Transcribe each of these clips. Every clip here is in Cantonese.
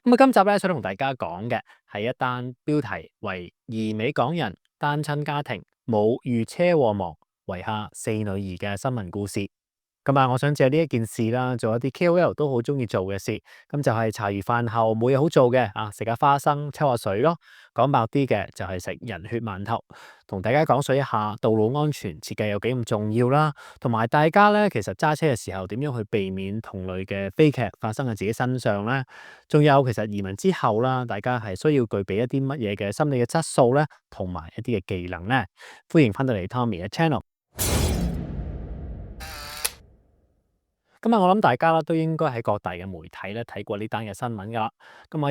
今集咧想同大家講嘅係一單標題為疑美港人單親家庭母遇車禍亡，遺下4女兒嘅新聞故事。我想借呢一件事啦，做一啲 KOL 都好中意做嘅事，咁就係茶餘飯後冇嘢好做嘅食下花生，抽下水咯。講白啲嘅就係食人血饅頭，同大家講述一下道路安全設計有幾咁重要啦，同埋大家咧其實揸車嘅時候點樣去避免同類嘅悲劇發生喺自己身上咧？仲有其實移民之後啦，大家係需要具備一啲乜嘢嘅心理嘅質素咧，同埋一啲嘅技能咧？歡迎翻到嚟 Tommy 嘅 channel。我諗大家啦都應該喺各大嘅媒體咧睇過呢單嘅新聞噶啦。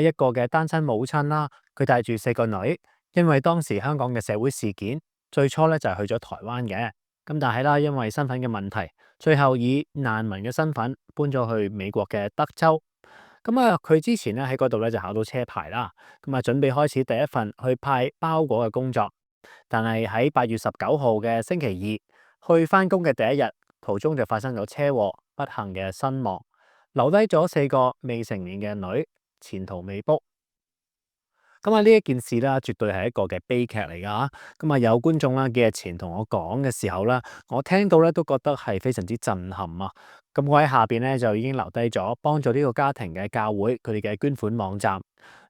一個嘅單親母親啦，佢帶住4個女，因為當時香港嘅社會事件，最初咧就係去咗台灣嘅。但係啦，因為身份嘅問題，最後以難民嘅身份搬咗去美國嘅德州。佢之前咧喺嗰度咧就考到車牌啦，準備開始第一份去派包裹嘅工作。但係喺8月19號嘅星期二去翻工嘅第一日，途中就發生咗車禍，不幸嘅身亡，留低咗4個未成年嘅女，前途未卜。呢一件事啦，絕對係一個嘅悲劇嚟噶。有觀眾啦幾日前同我講嘅時候啦，我聽到咧都覺得係非常之震撼啊。我喺下邊咧就已經留低咗幫助呢個家庭嘅教會佢哋嘅捐款網站。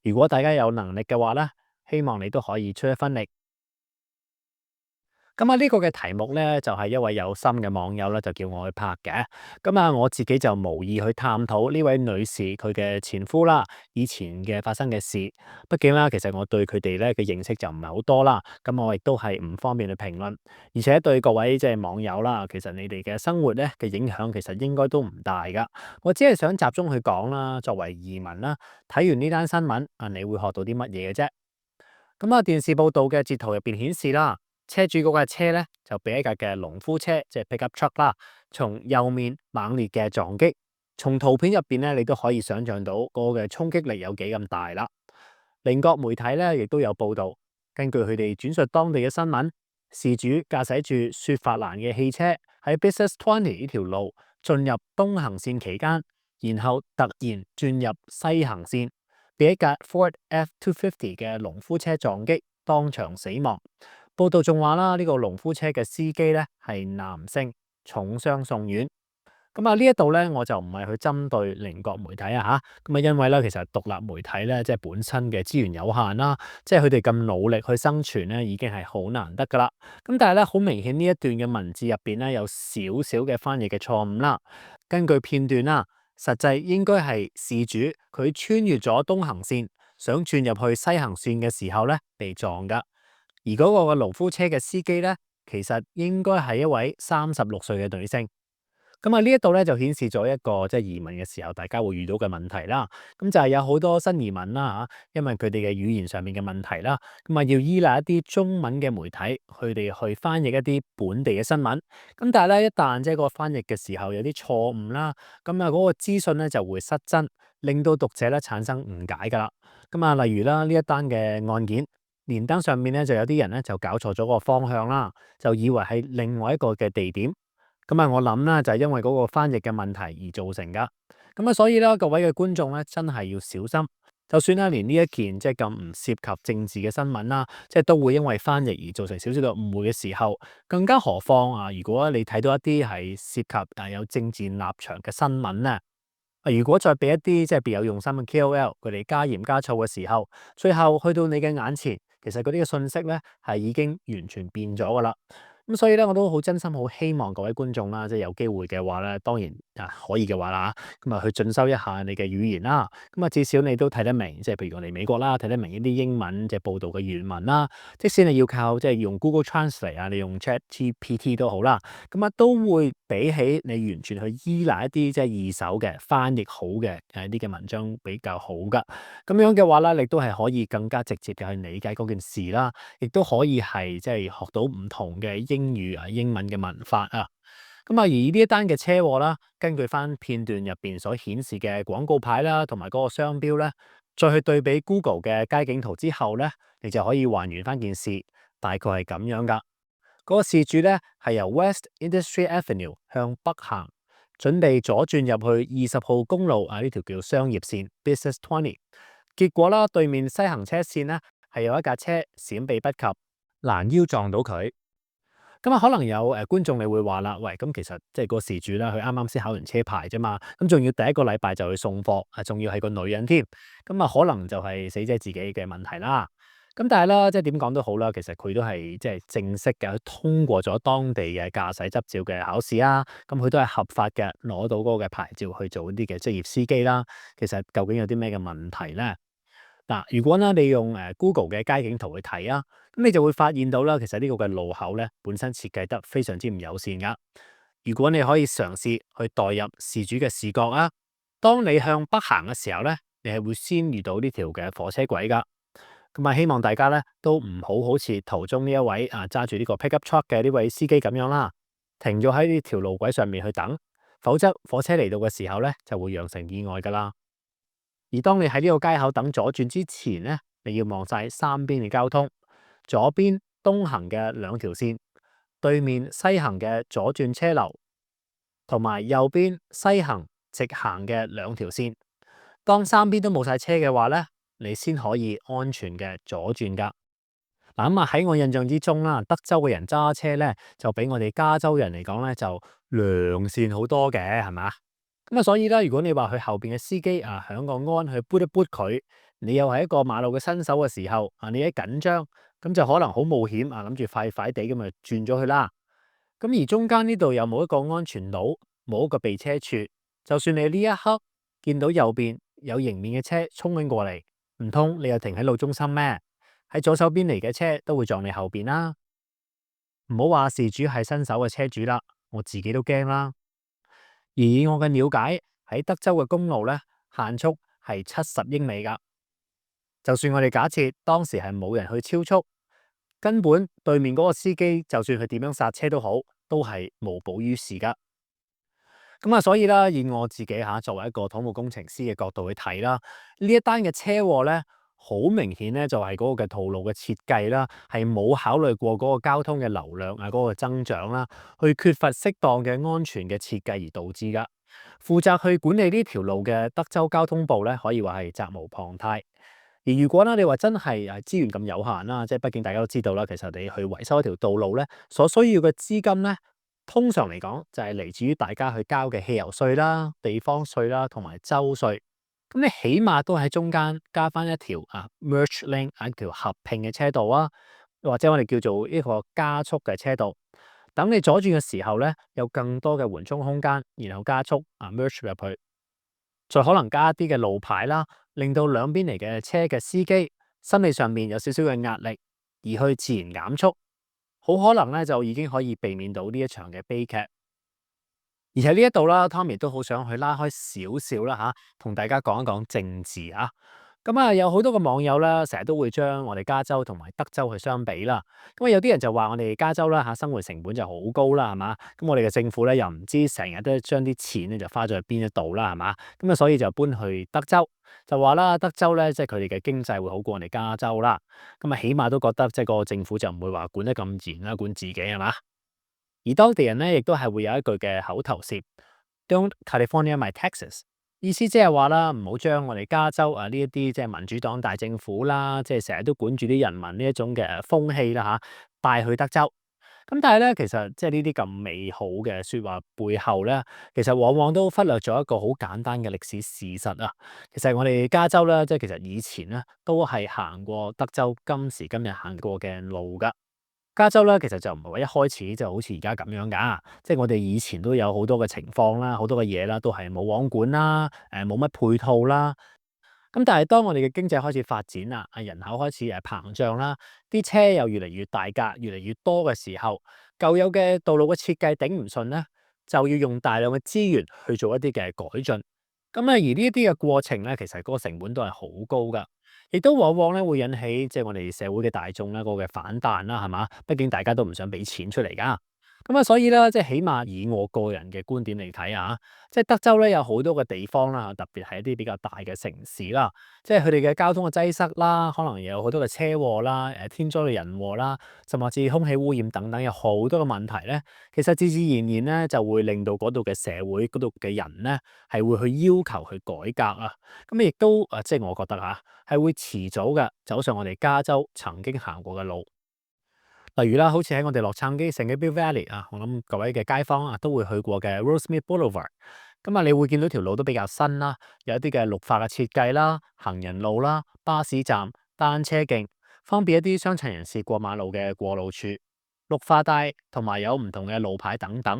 如果大家有能力嘅話咧，希望你都可以出一分力。呢個嘅題目咧就係一位有心嘅網友咧就叫我去拍嘅。我自己就無意去探討呢位女士佢嘅前夫啦，以前嘅發生嘅事。畢竟啦，其實我對佢哋咧嘅認識就唔係好多啦。我亦都係唔方便去評論。而且對各位即係網友啦，其實你哋嘅生活咧嘅影響其實應該都唔大噶。我只係想集中去講啦，作為移民啦，睇完呢單新聞你會學到啲乜嘢嘅啫。電視報道嘅截圖入邊顯示啦，車主嗰架車咧就俾一架嘅農夫車，即係 pickup truck 啦，從右面猛烈嘅撞擊。從圖片入邊咧，你都可以想象到嗰個嘅衝擊力有幾咁大啦。鄰國媒體咧亦都有報道，根據佢哋轉述當地嘅新聞，事主駕駛住雪佛蘭嘅汽車喺 Business 20呢條路進入東行線期間，然後突然轉入西行線，被一架 Ford F-250嘅農夫車撞擊，當場死亡。報道仲話啦，呢個農夫車嘅司機咧係男性，重傷送院。呢一度咧，我就唔係去針對鄰國媒體因為咧，其實獨立媒體咧，即係本身嘅資源有限啦，即係佢哋咁努力去生存咧，已經係好難得噶啦。但係咧，好明顯呢一段嘅文字入邊咧，有少少嘅翻譯嘅錯誤啦。根據片段啦，實際應該係事主佢穿越咗東行線，想轉入去西行線嘅時候咧，被撞噶。而嗰個嘅農夫車嘅司機咧，其實應該係一位36歲嘅女性。呢一度咧就顯示咗一個即係移民嘅時候，大家會遇到嘅問題啦。就係有好多新移民啦因為佢哋嘅語言上面嘅問題啦，要依賴一啲中文嘅媒體，佢哋去翻譯一啲本地嘅新聞。但係咧，一旦即係個翻譯嘅時候有啲錯誤啦，嗰個資訊咧就會失真，令到讀者咧產生誤解噶啦。例如啦，呢一單嘅案件，連登上面咧就有啲人咧就搞錯咗個方向啦，就以為係另外一個嘅地點。我諗啦，就係因為嗰個翻譯嘅問題而造成噶。所以咧，各位嘅觀眾咧，真係要小心。就算咧，連呢一件即係咁唔涉及政治嘅新聞啦，即係都會因為翻譯而造成少少嘅誤會嘅時候，更加何況如果你睇到一啲係涉及有政治立場嘅新聞咧，如果再俾一啲即係別有用心嘅 KOL 佢哋加鹽加醋嘅時候，最後去到你嘅眼前，其實嗰啲嘅信息咧係已經完全變咗噶啦。所以咧，我都好真心好希望各位觀眾啦，即係有機會嘅話咧，當然可以嘅話啦，去進修一下你嘅語言啦。至少你都睇得明，即係譬如我嚟美國啦，睇得明呢啲英文即係報道嘅原文啦。即使你要靠即係用 Google Translate 你用 ChatGPT 都好啦，都會比起你完全去依賴一啲即係二手嘅翻譯好嘅一啲嘅文章比較好噶。咁樣嘅話咧，你都係可以更加直接嘅去理解嗰件事啦，亦都可以係即係學到唔同嘅英語英文嘅文法啊。而呢一單嘅車禍啦，根據翻片段入邊所顯示嘅廣告牌啦，同埋嗰個商標咧，再去對比 Google 嘅街景圖之後咧，你就可以還原翻件事，大概係咁樣噶。嗰個事主咧係由 West Industry Avenue 向北行，準備左轉入去20號公路呢條叫商業線 Business 20。結果啦，對面西行車線呢係有一架車閃避不及，攔腰撞到佢。咁啊，可能有觀眾你會話啦，喂，咁其實即係個事主啦，佢啱啱先考完車牌啫嘛，咁仲要第一個禮拜就去送貨，仲要係個女人添，咁啊可能就係死者自己嘅問題啦。咁但係啦，即係點講都好啦，其實佢都係即係正式嘅通過咗當地嘅駕駛執照嘅考試啊，咁佢都係合法嘅攞到嗰個嘅牌照去做一啲嘅職業司機啦。其實究竟有啲咩嘅問題咧？嗱，如果咧你用Google 嘅街景圖去睇啊，咁你就會發現到啦，其實呢個嘅路口咧本身設計得非常之唔友善噶。如果你可以嘗試去代入事主嘅視角啊，當你向北行嘅時候咧，你係會先遇到呢條嘅火車軌噶。咁啊，希望大家咧都唔好似途中呢一位揸住呢個 pickup truck 嘅呢位司機咁樣啦，停咗喺呢條路軌上面去等，否則火車嚟到嘅時候咧就會釀成意外噶啦。而當你喺呢個街口等左轉之前呢，你要望晒三邊嘅交通，左邊東行嘅兩條線，對面西行嘅左轉車流，同埋右邊西行直行嘅兩條線。當三邊都冇晒車嘅話呢，你先可以安全嘅左轉噶。嗱，咁啊喺我印象之中啦，德州嘅人揸車呢，就比我哋加州人嚟講呢，就良善好多嘅，係嘛？咁啊，所以咧，如果你話佢後邊嘅司機響個安去撥一撥佢，你又係一個馬路嘅新手嘅時候你一緊張，咁就可能好冒險諗住快快地咁啊轉咗去啦。咁而中間呢度又冇一個安全島，冇一個避車處，就算你呢一刻見到右邊有迎面嘅車衝緊過嚟，唔通你又停喺路中心咩？喺左手邊嚟嘅車都會撞你後邊啦。唔好話事主係新手嘅車主啦，我自己都驚啦。而以我嘅了解，喺德州嘅公路咧，限速係70英里噶。就算我哋假設當時係冇人去超速，根本對面嗰個司機就算佢點樣剎車都好，都係無補於事噶。咁啊，所以啦，以我自己作為一個土木工程師嘅角度去睇啦，呢一單嘅車禍咧，好明顯咧就係嗰個嘅道路嘅設計啦，係冇考慮過嗰個交通嘅流量嗰個增長啦，去缺乏適當嘅安全嘅設計而導致噶。負責去管理呢條路嘅德州交通部咧，可以話係責無旁貸。而如果咧你話真係資源咁有限啦，即係畢竟大家都知道啦，其實你去維修一條道路咧，所需要嘅資金咧，通常嚟講就係嚟自於大家去交嘅汽油稅啦、地方稅啦同埋州稅。咁你起碼都喺中間加翻一條merge lane 一條合併嘅車道啊，或者我哋叫做一個加速嘅車道。等你左轉嘅時候咧，有更多嘅緩衝空間，然後加速merge 入去，再可能加一啲嘅路牌啦，令到兩邊嚟嘅車嘅司機心理上面有少少嘅壓力，而去自然減速，好可能咧就已經可以避免到呢一場嘅悲劇。而喺呢一度啦，Tommy 都好想去拉開少少啦同大家講一講政治啊。咁有好多個網友啦，成日都會將我哋加州同埋德州去相比啦。咁有啲人就話我哋加州啦生活成本就好高啦，係嘛？咁我哋嘅政府咧又唔知成日都將啲錢咧就花咗去邊一度啦，係嘛？咁所以就搬去德州，就話啦，德州咧即係佢哋嘅經濟會好過我哋加州啦。咁起碼都覺得即係個政府就唔會話管得咁嚴啦，管自己係嘛？而當地人咧，亦都係會有一句嘅口頭禪 "Don't California my Texas"，意思即係話啦，唔好將我哋加州呢一啲即係民主黨大政府啦，即係成日都管住啲人民呢一種嘅風氣啦帶去德州。咁但係咧，其實即係呢啲咁美好嘅說話背後咧，其實往往都忽略咗一個好簡單嘅歷史事實啊。其實我哋加州咧，即係其實以前咧都係行過德州今時今日行過嘅路噶。加州咧，其實就唔係話一開始就好似而家咁樣噶，即係我哋以前都有好多嘅情況啦，好多嘅嘢啦，都係冇網管啦，冇乜配套啦。咁但係當我哋嘅經濟開始發展啦，人口開始膨脹啦，啲車又越嚟越大架，越嚟越多嘅時候，舊有嘅道路嘅設計頂唔順咧，就要用大量嘅資源去做一啲嘅改進。咁而呢一啲嘅過程咧，其實嗰個成本都係好高噶。亦都往往咧會引起即係我哋社會嘅大眾咧嗰個嘅反彈啦，係嘛？畢竟大家都唔想俾錢出嚟噶。所以咧，即係起碼以我個人嘅觀點嚟睇啊，即係德州咧有好多嘅地方啦，特別係一啲比較大嘅城市啦，即係佢哋嘅交通嘅擠塞啦，可能有好多嘅車禍啦，天災嘅人禍啦，甚至空氣污染等等，有好多嘅問題咧。其實自自然然咧就會令到嗰度嘅社會、嗰度嘅人咧係會去要求去改革啊。咁亦都即係我覺得嚇係會遲早嘅走上我哋加州曾經行過嘅路。例如啦，好似喺我哋洛杉磯聖蓋博 Valley 啊，我諗各位嘅街坊啊都會去過嘅 Rosemead Boulevard。咁啊，你會見到條路都比較新啦，有一啲嘅綠化嘅設計啦、行人路啦、巴士站、單車徑，方便一啲傷殘人士過馬路嘅過路處、綠化帶同埋有唔同嘅路牌等等。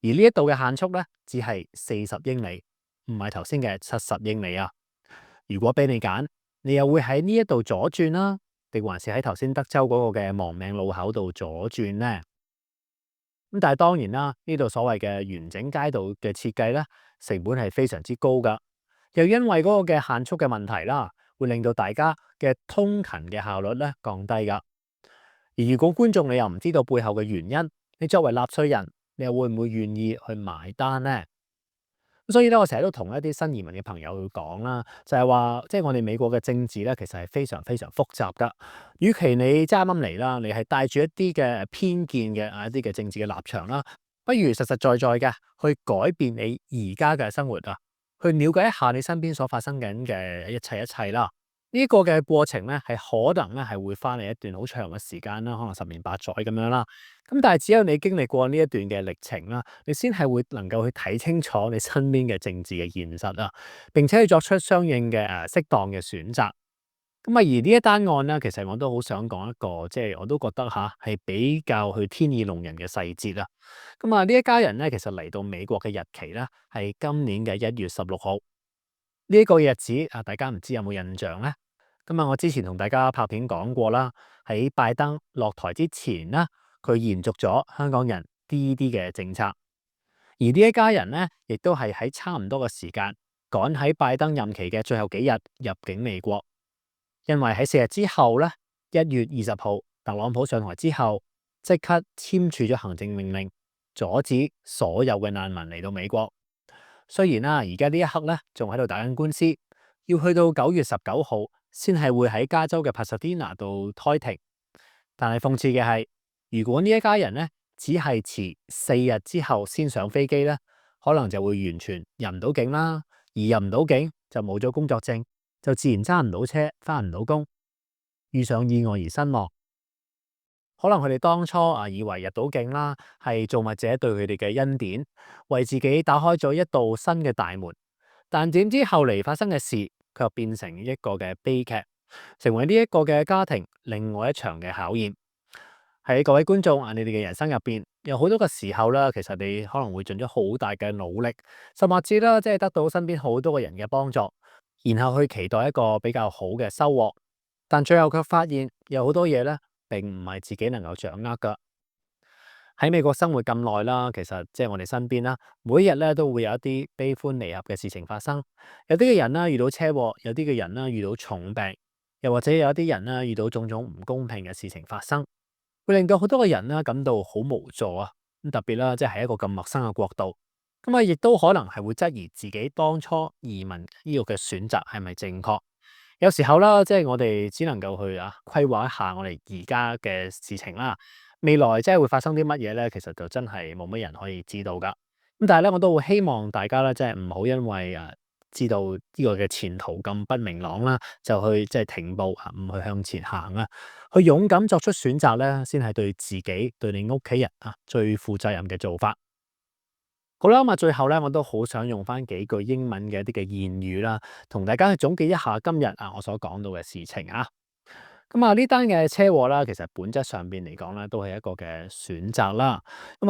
而呢一度嘅限速咧，只係40英里，唔係頭先嘅70英里啊。如果俾你揀，你又會喺呢一度左轉啦，定還是喺頭先德州嗰個嘅亡命路口度左轉呢？咁但係當然啦，呢度所謂嘅完整街道嘅設計咧，成本係非常之高噶，又因為嗰個嘅限速嘅問題啦，會令到大家嘅通勤嘅效率咧降低噶。而如果觀眾你又唔知道背後嘅原因，你作為納稅人，你又會唔會願意去埋單呢？所以咧，我成日都同一啲新移民嘅朋友去講啦，就係話，即係我哋美國嘅政治咧，其實係非常非常複雜噶。與其你啱啱嚟啦，你係帶住一啲嘅偏見嘅一啲嘅政治嘅立場啦，不如實實在在嘅去改變你而家嘅生活啊，去了解一下你身邊所發生緊嘅一切啦。呢個嘅過程咧，係可能咧係會花你一段好長嘅時間啦，可能十年八載咁樣啦。咁但係只有你經歷過呢一段嘅歷程啦，你先係會能夠去睇清楚你身邊嘅政治嘅現實啊，並且去作出相應嘅適當嘅選擇。而呢一單案咧，其實我都好想講一個，即係我都覺得係比較去天意弄人嘅細節啊。呢一家人咧，其實嚟到美國嘅日期咧係今年嘅1月16號。呢一個日子啊，大家唔知有冇印象咧？我之前同大家拍片講過啦，喺拜登落台之前啦，佢延續咗香港人 DED 嘅政策，而呢一家人咧，亦都係喺差唔多嘅時間趕喺拜登任期嘅最後幾日入境美國，因為喺4日之後咧，1月20號特朗普上台之後，即刻簽署咗行政命令，阻止所有嘅難民嚟到美國。雖然啦，而家呢一刻咧仲喺度打緊官司，要去到9月19號先係會喺加州嘅 Pasadena 度開庭。但係諷刺嘅係，如果呢一家人咧只係遲4日之後先上飛機咧，可能就會完全入唔到境啦。而入唔到境就冇咗工作證，就自然揸唔到車，返唔到工，遇上意外而身亡。可能佢哋當初以為入到境啦，係造物者對佢哋嘅恩典，為自己打開咗一道新嘅大門。但點知後嚟發生嘅事，卻變成一個嘅悲劇，成為呢一個嘅家庭另外一場嘅考驗。喺各位觀眾你哋嘅人生入邊，有好多個時候啦，其實你可能會盡咗好大嘅努力，甚至啦，即係得到身邊好多嘅人嘅幫助，然後去期待一個比較好嘅收穫，但最後卻發現有好多嘢咧，並唔係自己能夠掌握噶。喺美國生活咁耐啦，其實即係我哋身邊啦，每一日咧都會有一啲悲歡離合嘅事情發生。有啲嘅人啦遇到車禍，有啲嘅人啦遇到重病，又或者有一啲人啦遇到種種唔公平嘅事情發生，會令到好多嘅人啦感到好無助啊。咁特別啦，即係喺一個咁陌生嘅國度，亦都可能係會質疑自己當初移民呢個嘅選擇係咪正確。有時候啦，即係我哋只能夠去規劃一下我哋而家嘅事情啦。未來即係會發生啲乜嘢咧？其實就真係冇乜人可以知道噶。咁但係咧，我都會希望大家咧，即係唔好因為知道呢個嘅前途咁不明朗啦，就去即係停步唔去向前行啊，去勇敢作出選擇咧，先係對自己、對你屋企人最負責任嘅做法。好啦，最後咧，我都好想用翻幾句英文嘅一啲嘅諺語啦，同大家去總結一下今日我所講到嘅事情啊。呢單嘅車禍啦，其實本質上邊嚟講咧，都係一個嘅選擇啦。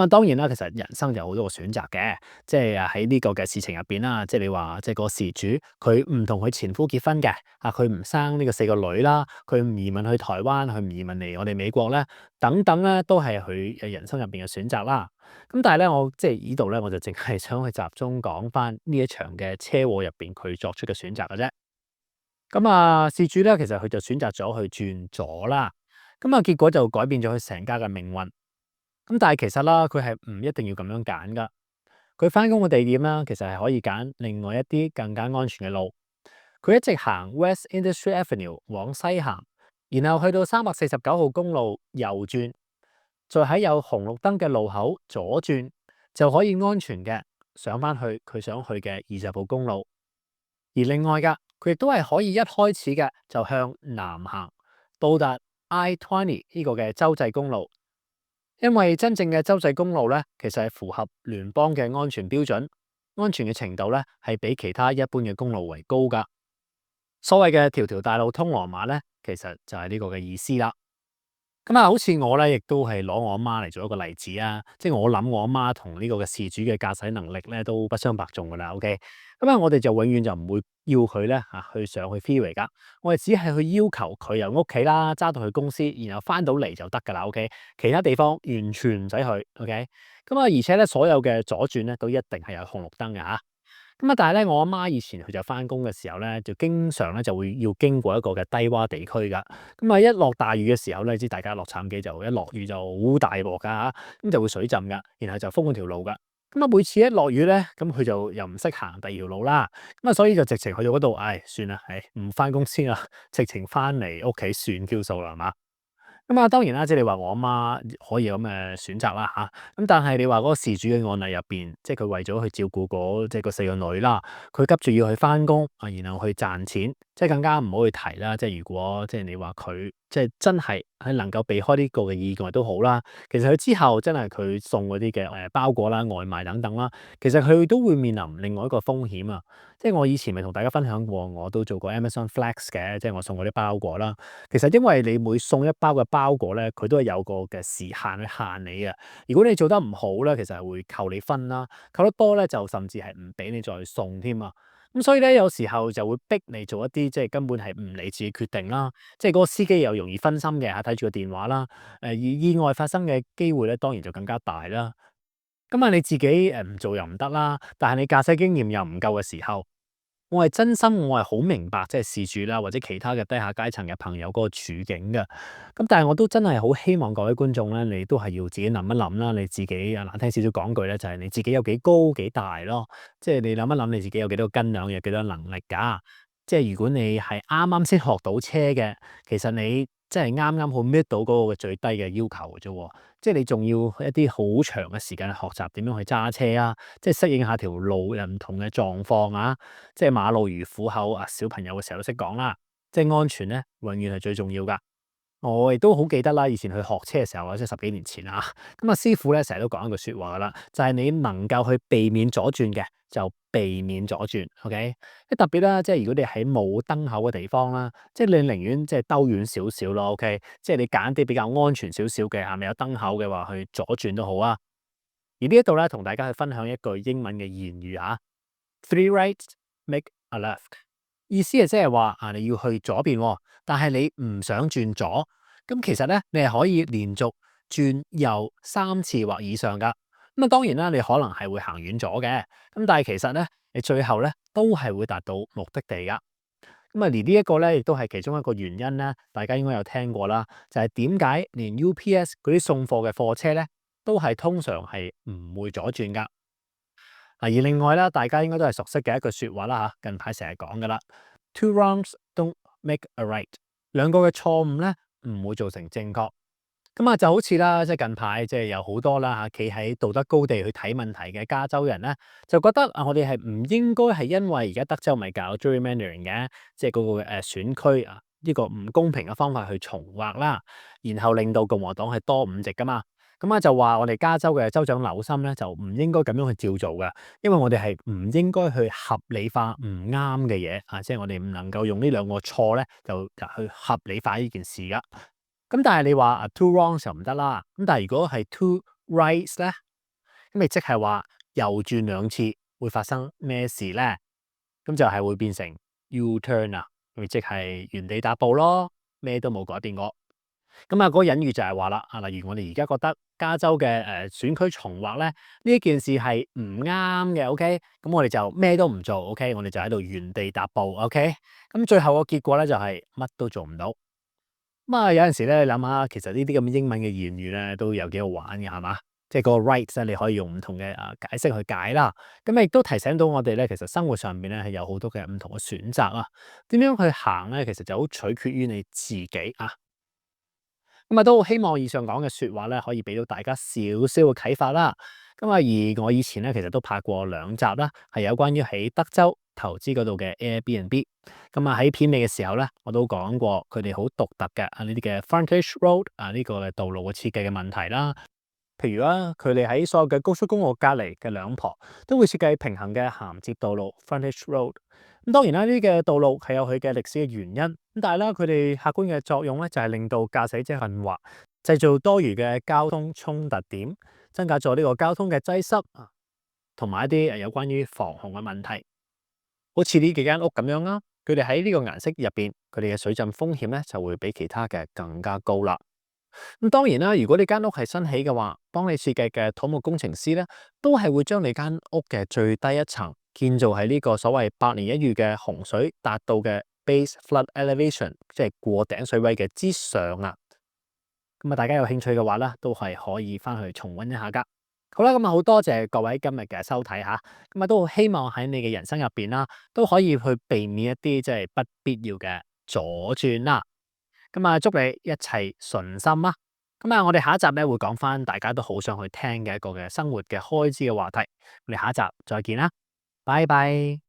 當然啦，其實人生就有好多個選擇嘅，即係喺呢個嘅事情入邊啦，即係你話即係個事主佢唔同佢前夫結婚嘅，佢唔生呢個4個女啦，佢唔移民去台灣，佢唔移民嚟我哋美國咧，等等咧，都係佢人生入邊嘅選擇啦。咁但係咧，我即係呢度咧，我就淨係想去集中講翻呢一場嘅車禍入邊佢作出嘅選擇嘅啫。事主咧，其實佢就選擇咗去轉左啦。結果就改變咗佢成家嘅命運。咁但係其實啦，佢係唔一定要咁樣揀噶。佢翻工嘅地點啦，其實係可以揀另外一啲更加安全嘅路。佢一直行 West Industry Avenue 往西行，然後去到349號公路右轉，再喺有紅綠燈嘅路口左轉，就可以安全嘅上翻去佢想去嘅20號公路。而另外噶，佢亦都係可以一開始嘅就向南行，到達 I-20呢個嘅州際公路。因為真正嘅州際公路咧，其實係符合聯邦嘅安全標準，安全嘅程度咧係比其他一般嘅公路為高噶。所謂嘅條條大路通羅馬咧，其實就係呢個嘅意思啦。咁啊，好似我咧，亦都係攞我阿媽嚟做一個例子啊。即係我諗我阿媽同呢個嘅事主嘅駕駛能力咧，都不相伯仲噶啦。OK，咁啊，我哋就永遠就唔會要佢咧去上去 freeway 噶。我哋只係去要求佢由屋企啦揸到去公司，然後翻到嚟就得噶啦。OK，其他地方完全唔使去。OK，咁啊，而且咧所有嘅左轉咧都一定係有紅綠燈嘅吓。咁啊，但係咧，我阿媽以前佢就翻工嘅時候咧，就經常咧就會要經過一個嘅低洼地區噶。咁啊，一落大雨嘅時候咧，知大家落杉磯就一落雨就好大鑊噶吓，咁就會水浸噶，然後就封嗰條路噶。咁啊，每次一落雨咧，咁佢就又唔識行第二條路啦。咁啊，所以就直情去到嗰度，唉，算啦，唉，唔翻公司啦，直情翻嚟屋企算 Q 數啦，係嘛？咁啊，當然啦，即係你話我阿媽可以有咁嘅選擇啦嚇。咁但係你話嗰個事主嘅案例入邊，即係佢為咗去照顧嗰即係個4個女啦，佢急住要去翻工啊，然後去賺錢，即係更加唔好去提啦。即係如果即係你話佢即係真係能夠避開呢個嘅意外都好啦。其實佢之後真係佢送嗰啲嘅包裹啦、外賣等等啦，其實佢都會面臨另外一個風險啊。即係我以前咪同大家分享過，我都做過 Amazon Flex 嘅，即係我送嗰啲包裹啦。其實因為你每送一包嘅包裹咧，佢都係有個嘅時限去限你嘅。如果你做得唔好咧，其實係會扣你分啦，扣得多咧就甚至係唔俾你再送添啊。咁所以咧，有時候就會逼你做一啲即係根本係唔理智嘅決定啦。即係嗰個司機又容易分心嘅嚇，睇住個電話啦。而意外發生嘅機會咧，當然就更加大啦。咁啊，你自己唔做又唔得啦，但係你駕駛經驗又唔夠嘅時候，我係真心，我係好明白，即係事主啦，或者其他嘅低下階層嘅朋友嗰個處境嘅。咁但係我都真係好希望各位觀眾咧，你都係要自己諗一諗啦，你自己難聽少少講句咧，就係你自己有幾高幾大咯。即係你諗一諗你自己有幾多斤兩，有幾多能力㗎。即係如果你係啱啱先學到車嘅，其實你即係啱啱好搣到嗰個最低嘅要求嘅啫喎。即係你仲要一啲好長嘅時間去學習點樣去揸車啊，即係適應下條路有唔同嘅狀況啊。即係馬路如虎口啊，小朋友嘅時候都識講啦。即係安全咧，永遠係最重要㗎。我亦都好記得啦，以前去學車嘅時候啊，即係10幾年前啊，咁啊師傅咧成日都講一句説話㗎啦，就係你能夠去避免左轉嘅，就避免左轉，OK？即特別啦，即係如果你喺冇燈口嘅地方啦，即係你寧願即係兜遠少少咯，OK？即係你揀啲比較安全少少嘅，係咪有燈口嘅話去左轉都好啊。而呢一度咧，同大家去分享一句英文嘅言語啊，Three rights make a left。意思係即係話你要去左邊喎，但係你唔想轉左，咁其實咧，你係可以連續轉右3次或以上噶。咁啊，當然啦，你可能係會行遠咗嘅，咁但係其實咧，你最後咧都係會達到目的地噶。咁啊，而呢一個咧，亦都係其中一個原因咧，大家應該有聽過啦，就係點解連 UPS 嗰啲送貨嘅貨車咧，都係通常係唔會左轉噶。而另外啦，大家應該都係熟悉嘅一句説話啦嚇，近排成日講噶啦，Two wrongs don't make a right。兩個嘅錯誤咧，唔會造成正確。咁啊，就好似啦，即係近排即係有好多啦嚇，企喺道德高地去睇問題嘅加州人咧，就覺得我哋係唔應該係因為而家德州咪搞 gerrymandering 嘅，即係嗰個選區呢個唔公平嘅方法去重劃啦，然後令到共和黨係多5席噶嘛。咁啊就話我哋加州嘅州長紐森咧就唔應該咁樣去照做嘅，因為我哋係唔應該去合理化唔啱嘅嘢即係我哋唔能夠用呢兩個錯咧就去合理化呢件事噶。咁但係你話two wrongs 就唔得啦。咁但係如果係 two rights 咧，咁你即係話右轉2次會發生咩事咧？咁就係會變成 U-turn 啊，咁即係原地踏步咯，咩都冇改變過。咁嗰個隱喻就係話啦，例如我哋而家覺得加州嘅選區重劃咧，呢一件事係唔啱嘅，OK？咁我哋就咩都唔做，OK？我哋就喺度原地踏步，OK？咁最後個結果咧就係乜都做唔到。有陣時咧，你諗下，其實呢啲咁英文嘅言語咧，都有幾好玩嘅，係嘛？即係嗰個 right 咧，你可以用唔同嘅解釋去解啦。咁亦都提醒到我哋咧，其實生活上邊咧係有好多嘅唔同嘅選擇啊。點樣去行咧，其實就好取決於你自己啊。都好希望以上講嘅説話咧，可以俾到大家少少嘅啟發啦。而我以前咧，其實都拍過兩集啦，係有關於喺德州投資嗰度嘅 Airbnb。喺片尾嘅時候咧，我都講過佢哋好獨特嘅呢啲嘅 frontage road 呢個嘅道路嘅設計嘅問題啦。譬如佢哋喺所有嘅高速公路隔離嘅兩旁都會設計平衡嘅銜接道路 frontage road。當然啦，呢啲嘅道路係有佢嘅歷史嘅原因。但係咧，佢哋客觀嘅作用咧就係令到駕駛者困惑，製造多餘嘅交通衝突點，增加咗呢個交通嘅擠塞啊，同埋一啲有關於防洪嘅問題。好似呢幾間屋咁樣啦，佢哋喺呢個顏色入邊，佢哋嘅水浸風險咧就會比其他嘅更加高啦。當然啦，如果你間屋係新起嘅話，幫你設計嘅土木工程師咧，都係會將你間屋嘅最低一層建造喺呢個所謂百年一遇嘅洪水達到嘅 base flood elevation，即係過頂水位嘅之上啊。大家有興趣嘅話咧，都係可以翻去重溫一下噶。好啦，好多謝各位今日嘅收睇吓，都好希望喺你嘅人生入邊啦，都可以去避免一啲即係不必要嘅左轉啦。祝你一切順心啊！我哋下一集咧會講翻大家都好想去聽嘅一個嘅生活嘅開支嘅話題。我哋下一集再見啦，拜拜。